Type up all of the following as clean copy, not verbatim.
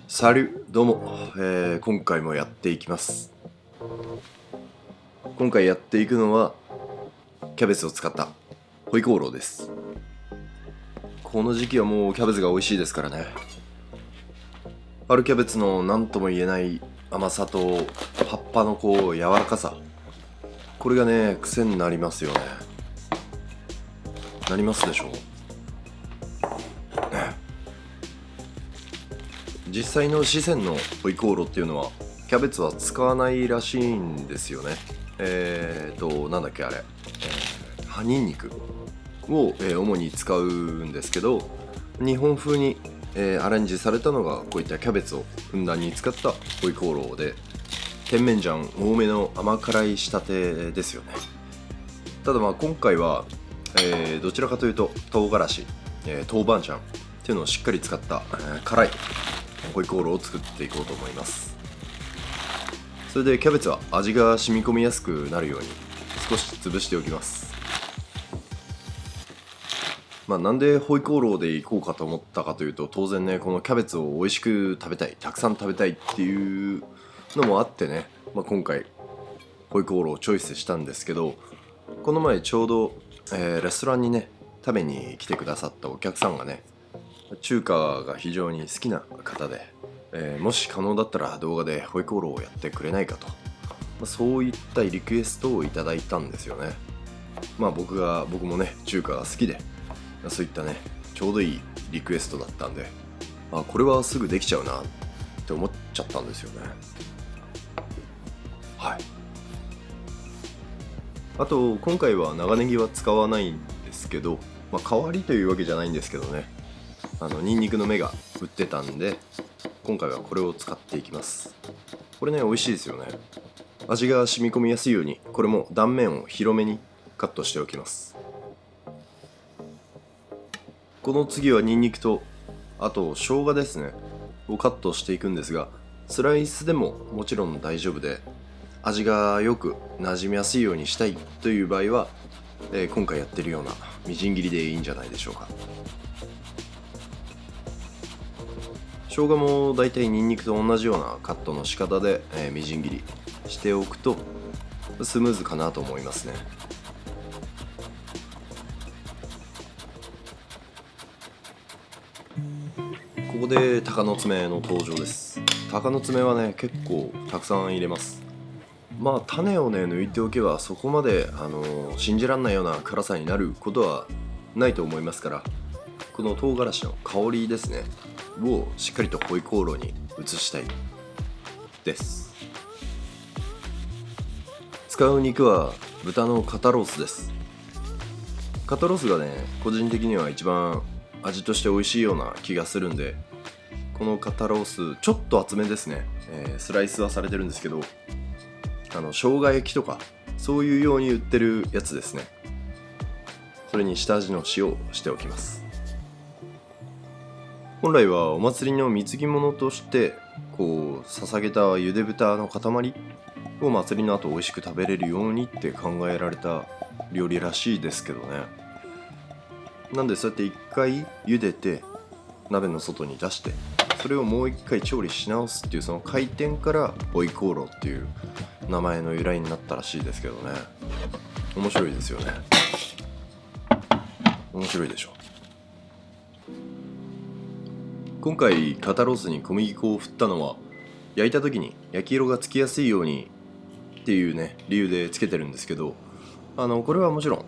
サリュどうも、今回もやっていきます。今回やっていくのはキャベツを使ったホイコーローです。この時期はもうキャベツが美味しいですからね。春キャベツの何とも言えない甘さと葉っぱの柔らかさ、これがね癖になりますよね。なりますでしょう。実際の四川のホイコーローっていうのはキャベツは使わないらしいんですよね。なんだっけあれ、葉ニンニクを、主に使うんですけど、日本風に、アレンジされたのがこういったキャベツをふんだんに使ったホイコーローで、甜麺醤多めの甘辛い仕立てですよね。ただ今回は、どちらかというと唐辛子、豆板醤っていうのをしっかり使った、辛いホイコーローを作っていこうと思います。それでキャベツは味が染み込みやすくなるように少し潰しておきます。なんでホイコーローでいこうかと思ったかというと、当然ねこのキャベツを美味しく食べたい、たくさん食べたいっていうのもあってね、今回ホイコーローをチョイスしたんですけど、この前ちょうど、レストランにね食べに来てくださったお客さんがね、中華が非常に好きな方で、もし可能だったら動画でホイコーローをやってくれないかと、そういったリクエストをいただいたんですよね。僕もね中華が好きで、そういったねちょうどいいリクエストだったんで、これはすぐできちゃうなって思っちゃったんですよね。はい。あと今回は長ネギは使わないんですけど、代わりというわけじゃないんですけどね、ニンニクの芽が売ってたんで、今回はこれを使っていきます。これね美味しいですよね。味が染み込みやすいように、これも断面を広めにカットしておきます。この次はニンニクと、あと生姜ですねをカットしていくんですが、スライスでももちろん大丈夫で、味がよく馴染みやすいようにしたいという場合は、今回やってるようなみじん切りでいいんじゃないでしょうか。生姜もだいたいニンニクと同じようなカットの仕方で、みじん切りしておくとスムーズかなと思いますね。ここで鷹の爪の登場です。鷹の爪はね結構たくさん入れます。種をね抜いておけばそこまで、信じらんないような辛さになることはないと思いますから、この唐辛子の香りですねをしっかりとホイコーローに移したいです。使う肉は豚の肩ロースです。肩ロースがね個人的には一番味として美味しいような気がするんで、この肩ロースちょっと厚めですね、スライスはされてるんですけど、生姜焼きとかそういうように売ってるやつですね。それに下味の塩をしておきます。本来はお祭りの貢ぎ物として捧げた茹で豚の塊を祭りの後美味しく食べれるようにって考えられた料理らしいですけどね。なんでそうやって一回茹でて鍋の外に出して、それをもう一回調理し直すっていう、その回転からホイコーローっていう名前の由来になったらしいですけどね。面白いですよね。面白いでしょ。今回肩ロースに小麦粉を振ったのは、焼いた時に焼き色がつきやすいようにっていうね理由でつけてるんですけど、これはもちろん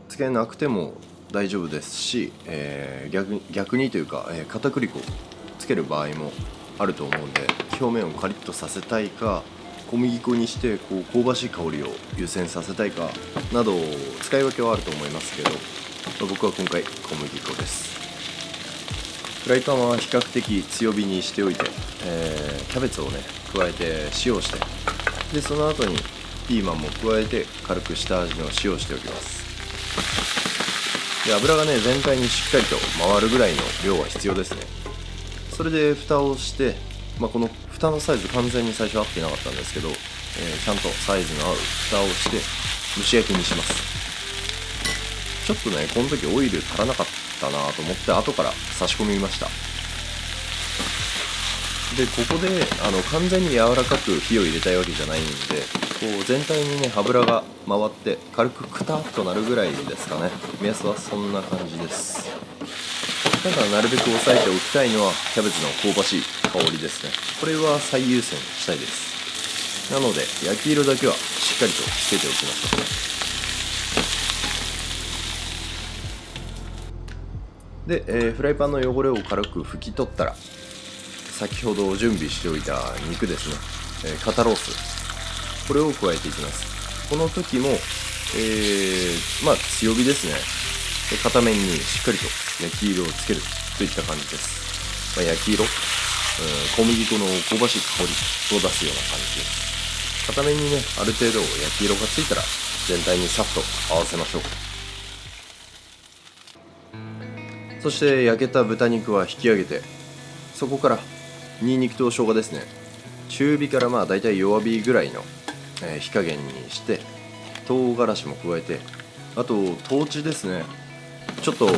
つけなくても大丈夫ですし、逆にというか、片栗粉をつける場合もあると思うんで、表面をカリッとさせたいか、小麦粉にして香ばしい香りを優先させたいかなど使い分けはあると思いますけど、僕は今回小麦粉です。フライパンは比較的強火にしておいて、キャベツをね加えて塩をして、でその後にピーマンも加えて軽く下味の塩をしておきます。で油がね全体にしっかりと回るぐらいの量は必要ですね。それで蓋をして、この蓋のサイズ完全に最初合ってなかったんですけど、ちゃんとサイズの合う蓋をして蒸し焼きにします。ちょっとねこの時オイル足らなかったなと思って後から差し込みました。でここで完全に柔らかく火を入れたいわけじゃないんで、こう全体にね油が回って軽くクタッとなるぐらいですかね。目安はそんな感じです。ただなるべく押さえておきたいのはキャベツの香ばしい香りですね。これは最優先したいです。なので焼き色だけはしっかりとつけておきましょう。で、フライパンの汚れを軽く拭き取ったら、先ほど準備しておいた肉ですね、肩ロース、これを加えていきます。この時も、強火ですね。で片面にしっかりと焼き色をつけるといった感じです。焼き色、小麦粉の香ばしい香りを出すような感じです。片面にねある程度焼き色がついたら全体にさっと合わせましょう。そして焼けた豚肉は引き上げて、そこからニンニクと生姜ですね、中火からだいたい弱火ぐらいの、火加減にして、唐辛子も加えて、あと豆豉ですね。ちょっと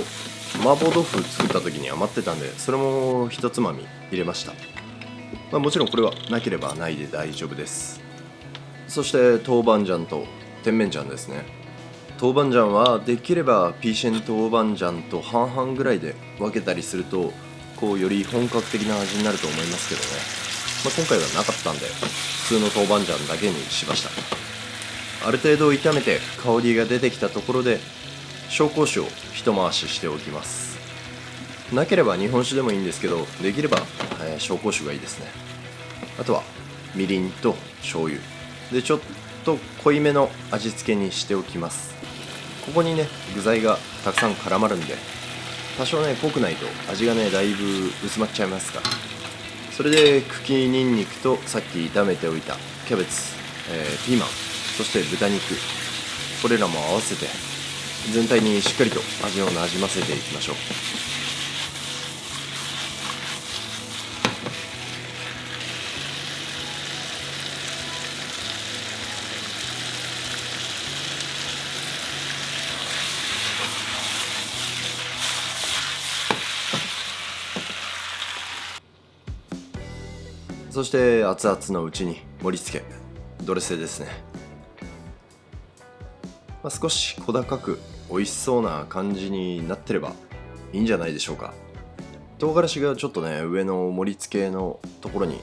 麻婆豆腐作った時に余ってたんで、それも一つまみ入れました。もちろんこれはなければないで大丈夫です。そして豆板醤と甜麺醤ですね。豆板醤はできればピーシェン豆板醤と半々ぐらいで分けたりすると、こうより本格的な味になると思いますけどね。今回はなかったんで普通の豆板醤だけにしました。ある程度炒めて香りが出てきたところで紹興酒を一回ししておきます。なければ日本酒でもいいんですけど、できれば、紹興酒がいいですね。あとはみりんと醤油でちょっと濃いめの味付けにしておきます。ここにね具材がたくさん絡まるんで、多少ね濃くないと味がねだいぶ薄まっちゃいますから。それで茎にんにくとさっき炒めておいたキャベツ、ピーマン、そして豚肉、これらも合わせて全体にしっかりと味をなじませていきましょう。そして熱々のうちに盛り付け、ドレッセですね。少し小高く美味しそうな感じになってればいいんじゃないでしょうか。唐辛子がちょっとね上の盛り付けのところに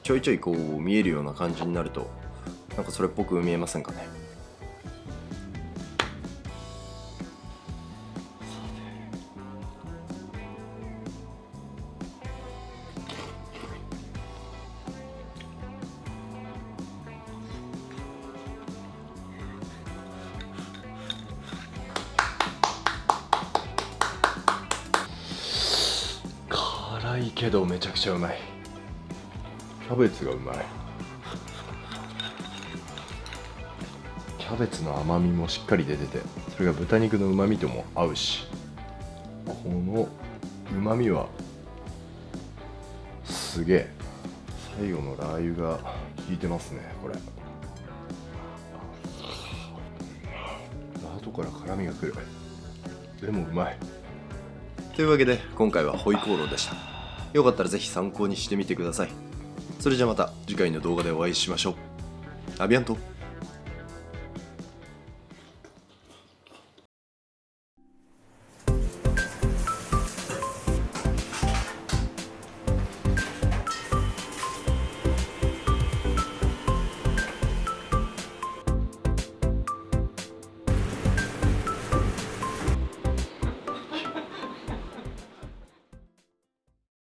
ちょいちょいこう見えるような感じになると、なんかそれっぽく見えませんかね。辛いけどめちゃくちゃうまい。キャベツがうまい。キャベツの甘みもしっかり出てて、それが豚肉のうまみとも合うし、このうまみはすげえ。最後のラー油が効いてますね。これ後から辛みがくる。でもうまい。というわけで今回はホイコーローでした。よかったらぜひ参考にしてみてください。それじゃまた次回の動画でお会いしましょう。アビアント。